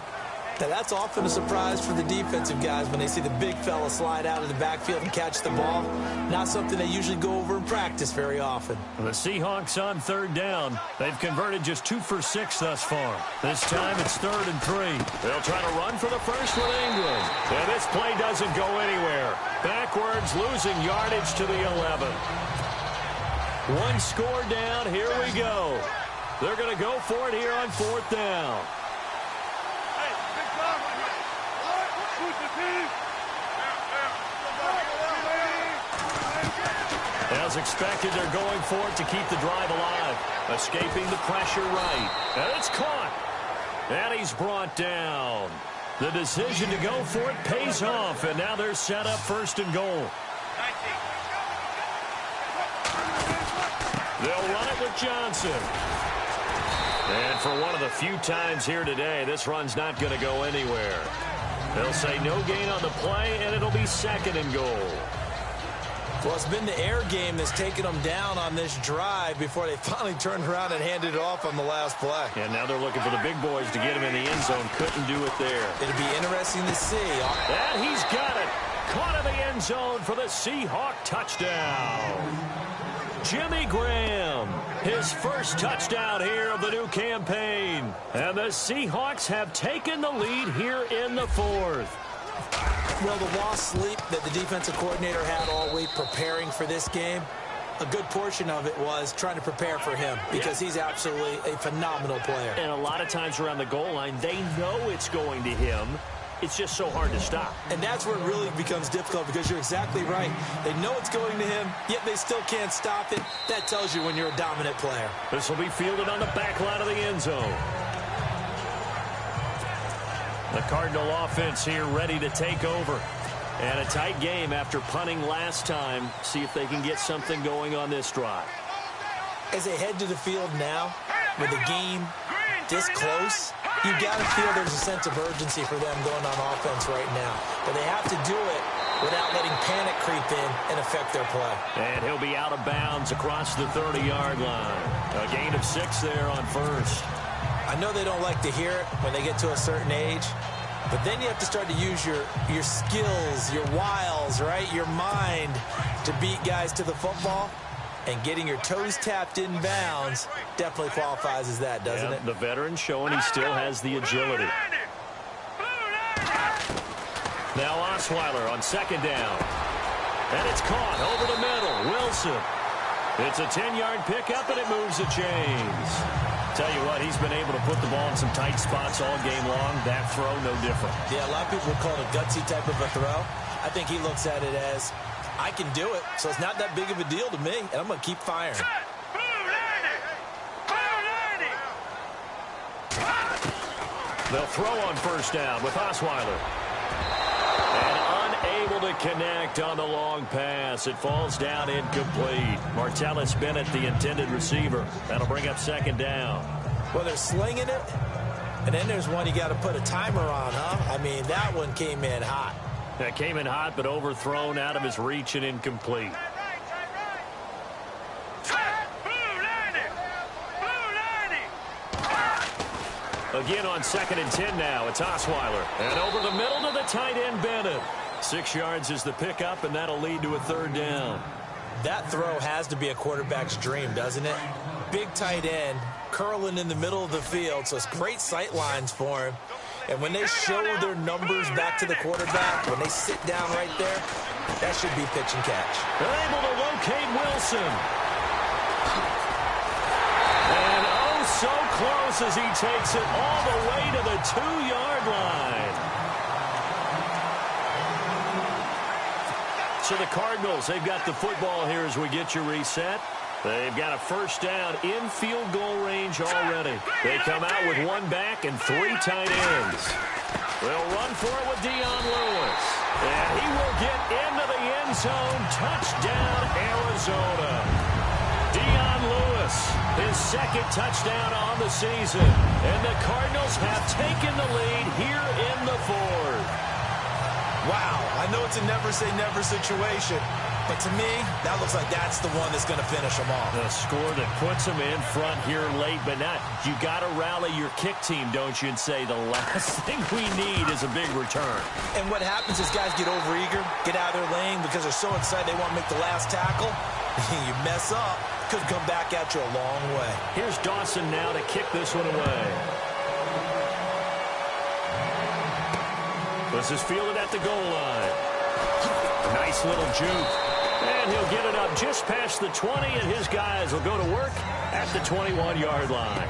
Now, that's often a surprise for the defensive guys when they see the big fella slide out of the backfield and catch the ball. Not something they usually go over in practice very often. The Seahawks on 3rd down. They've converted just 2 for 6 thus far. This time it's 3rd and 3. They'll try to run for the first with Ingram. And this play doesn't go anywhere. Backwards, losing yardage to the 11. 1 score down. Here we go. They're going to go for it here on 4th down. As expected, they're going for it to keep the drive alive. Escaping the pressure right. And it's caught. And he's brought down. The decision to go for it pays off. And now they're set up 1st and goal. They'll run it with Johnson. And for one of the few times here today, this run's not going to go anywhere. They'll say no gain on the play, and it'll be 2nd and goal. Well, it's been the air game that's taken them down on this drive before they finally turned around and handed it off on the last play. And now they're looking for the big boys to get him in the end zone. Couldn't do it there. It'll be interesting to see. And he's got it. Caught in the end zone for the Seahawk touchdown. Jimmy Graham, his first touchdown here of the new campaign. And the Seahawks have taken the lead here in the 4th. Well, the lost sleep that the defensive coordinator had all week preparing for this game, a good portion of it was trying to prepare for him because he's absolutely a phenomenal player. And a lot of times around the goal line, they know it's going to him. It's just so hard to stop. And that's where it really becomes difficult because you're exactly right. They know it's going to him, yet they still can't stop it. That tells you when you're a dominant player. This will be fielded on the back line of the end zone. The Cardinal offense here ready to take over. And a tight game after punting last time. See if they can get something going on this drive. As they head to the field now, with the game this close, you got to feel there's a sense of urgency for them going on offense right now. But they have to do it without letting panic creep in and affect their play. And he'll be out of bounds across the 30-yard line. A gain of 6 there on first. I know they don't like to hear it when they get to a certain age, but then you have to start to use your skills, your wiles, right, your mind to beat guys to the football. And getting your toes tapped in bounds definitely qualifies as that, doesn't it? The veteran showing he still has the agility. Now Osweiler on second down. And it's caught over the middle. Wilson. It's a 10-yard pickup, and it moves the chains. Tell you what, he's been able to put the ball in some tight spots all game long. That throw, no different. Yeah, a lot of people would call it a gutsy type of a throw. I think he looks at it as, I can do it, so it's not that big of a deal to me, and I'm going to keep firing. They'll throw on first down with Osweiler. And unable to connect on the long pass. It falls down incomplete. Martellus Bennett, the intended receiver. That'll bring up second down. Well, they're slinging it, and then there's one you got to put a timer on, huh? I mean, that one came in hot. That came in hot, but overthrown out of his reach and incomplete. Again on 2nd and 10 now. It's Osweiler. And over the middle to the tight end, Bennett. 6 yards is the pickup, and that'll lead to a third down. That throw has to be a quarterback's dream, doesn't it? Big tight end, curling in the middle of the field, so it's great sight lines for him. And when they show their numbers back to the quarterback, when they sit down right there, that should be pitch and catch. They're able to locate Wilson. And oh, so close as he takes it all the way to the 2-yard line. So the Cardinals, they've got the football here as we get you reset. They've got a first down in field goal range already. They come out with 1 back and 3 tight ends. They'll run for it with Dion Lewis. And he will get into the end zone. Touchdown, Arizona. Dion Lewis, his 2nd touchdown on the season. And the Cardinals have taken the lead here in the 4th. Wow, I know it's a never-say-never situation. But to me, that looks like that's the one that's going to finish them off. The score that puts them in front here late, but not. You got to rally your kick team, don't you, and say the last thing we need is a big return. And what happens is guys get overeager, get out of their lane because they're so excited they want to make the last tackle. You mess up, could come back at you a long way. Here's Dawson now to kick this one away. This is fielded at the goal line. Nice little juke. And he'll get it up just past the 20, and his guys will go to work at the 21-yard line.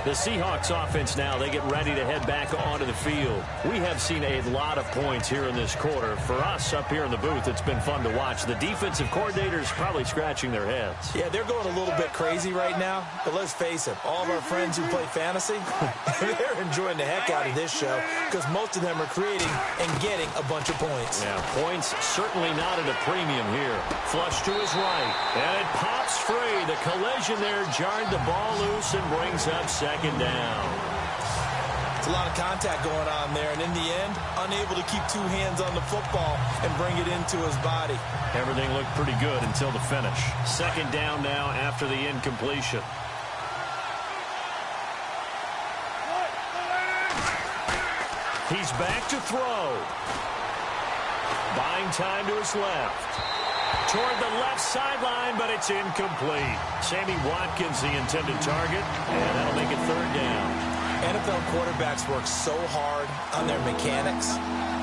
The Seahawks offense now, they get ready to head back onto the field. We have seen a lot of points here in this quarter. For us up here in the booth, it's been fun to watch. The defensive coordinators probably scratching their heads. Yeah, they're going a little bit crazy right now. But let's face it, all of our friends who play fantasy, they're enjoying the heck out of this show because most of them are creating and getting a bunch of points. Yeah, points certainly not at a premium here. Flush to his right, and it pops free. The collision there jarred the ball loose and brings up second down. It's a lot of contact going on there, and in the end, unable to keep 2 hands on the football and bring it into his body. Everything looked pretty good until the finish. Second down now after the incompletion. He's back to throw. Buying time to his left. Toward the left sideline, but it's incomplete. Sammy Watkins, the intended target, and that'll make it third down. NFL quarterbacks work so hard on their mechanics,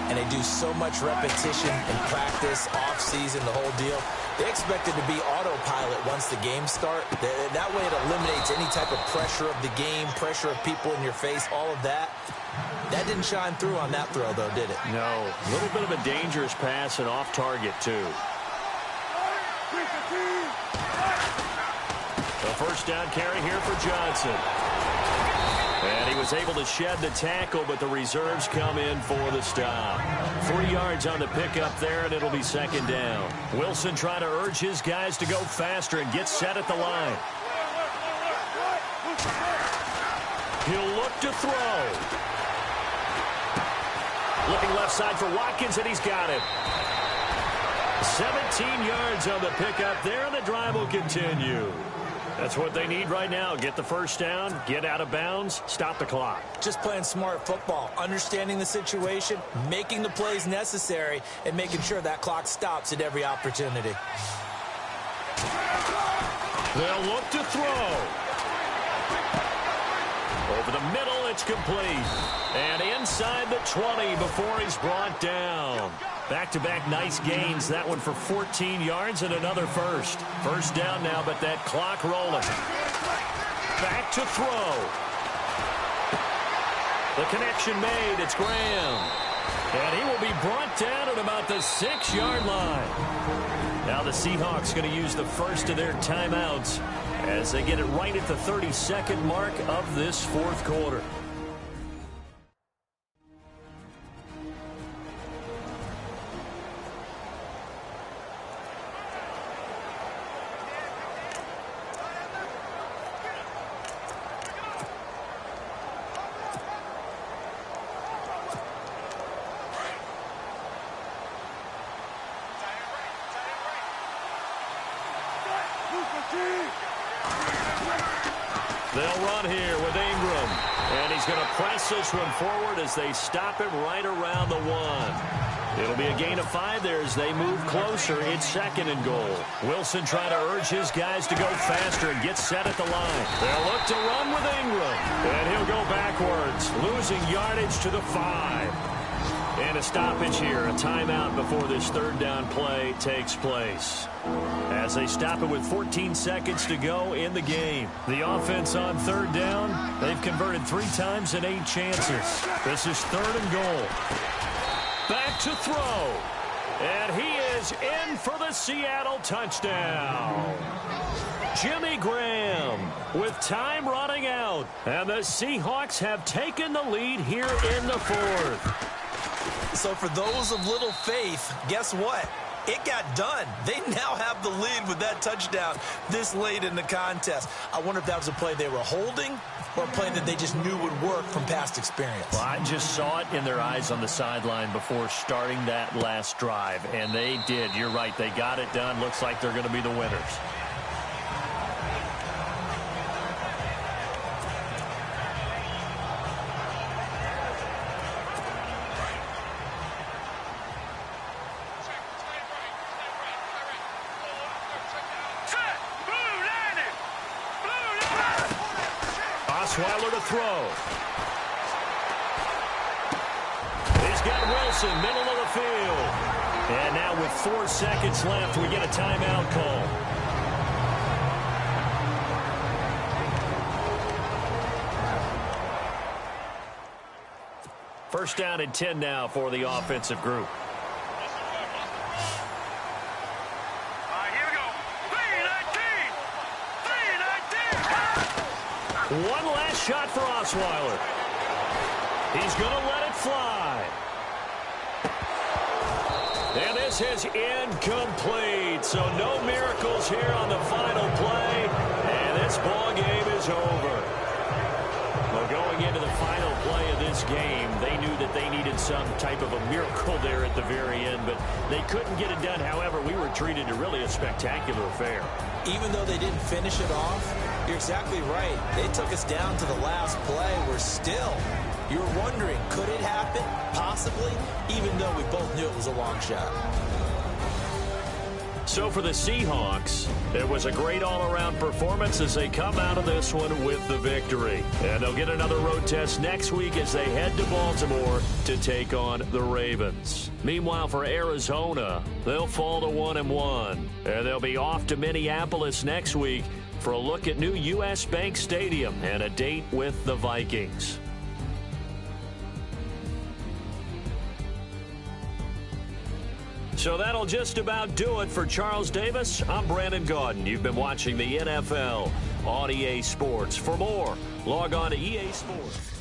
and they do so much repetition in practice, off-season, the whole deal. They expect it to be autopilot once the games start. That way it eliminates any type of pressure of the game, pressure of people in your face, all of that. That didn't shine through on that throw, though, did it? No. A little bit of a dangerous pass and off target, too. The first down carry here for Johnson. And he was able to shed the tackle, but the reserves come in for the stop. 3 yards on the pickup there, and it'll be second down. Wilson trying to urge his guys to go faster and get set at the line. He'll look to throw. Looking left side for Watkins, and he's got it. 17 yards on the pickup there, and the drive will continue. That's what they need right now. Get the first down, get out of bounds, stop the clock. Just playing smart football, understanding the situation, making the plays necessary, and making sure that clock stops at every opportunity. They'll look to throw. Over the middle, it's complete. And inside the 20 before he's brought down. Back-to-back nice gains. That one for 14 yards and another first. First down now, but that clock rolling. Back to throw. The connection made. It's Graham. And he will be brought down at about the 6-yard line. Now the Seahawks going to use the first of their timeouts as they get it right at the 32nd mark of this fourth quarter. They'll run here with Ingram. And he's going to press this one forward as they stop it right around the 1. It'll be a gain of 5 there as they move closer. It's second and goal. Wilson trying to urge his guys to go faster and get set at the line. They'll look to run with Ingram. And he'll go backwards, losing yardage to the 5. And a stoppage here, a timeout before this third down play takes place. As they stop it with 14 seconds to go in the game. The offense on third down, they've converted 3 times in 8 chances. This is third and goal. Back to throw. And he is in for the Seattle touchdown. Jimmy Graham with time running out. And the Seahawks have taken the lead here in the fourth. So for those of little faith, guess what? It got done. They now have the lead with that touchdown this late in the contest. I wonder if that was a play they were holding or a play that they just knew would work from past experience. Well, I just saw it in their eyes on the sideline before starting that last drive, and they did. You're right. They got it done. Looks like they're going to be the winners. Osweiler to throw. He's got Wilson, middle of the field. And now with 4 seconds left, we get a timeout call. First down and 10 now for the offensive group. One last shot for Osweiler. He's going to let it fly. And this is incomplete. So no miracles here on the final play. And this ball game is over. Well, going into the final play of this game, they knew that they needed some type of a miracle there at the very end, but they couldn't get it done. However, we were treated to really a spectacular affair. Even though they didn't finish it off, you're exactly right. They took us down to the last play. We're still, you were wondering, could it happen? Possibly, even though we both knew it was a long shot. So for the Seahawks, it was a great all-around performance as they come out of this one with the victory. And they'll get another road test next week as they head to Baltimore to take on the Ravens. Meanwhile, for Arizona, they'll fall to 1-1. And they'll be off to Minneapolis next week for a look at new U.S. Bank Stadium and a date with the Vikings. So that'll just about do it for Charles Davis. I'm Brandon Gaudin. You've been watching the NFL on EA Sports. For more, log on to EA Sports.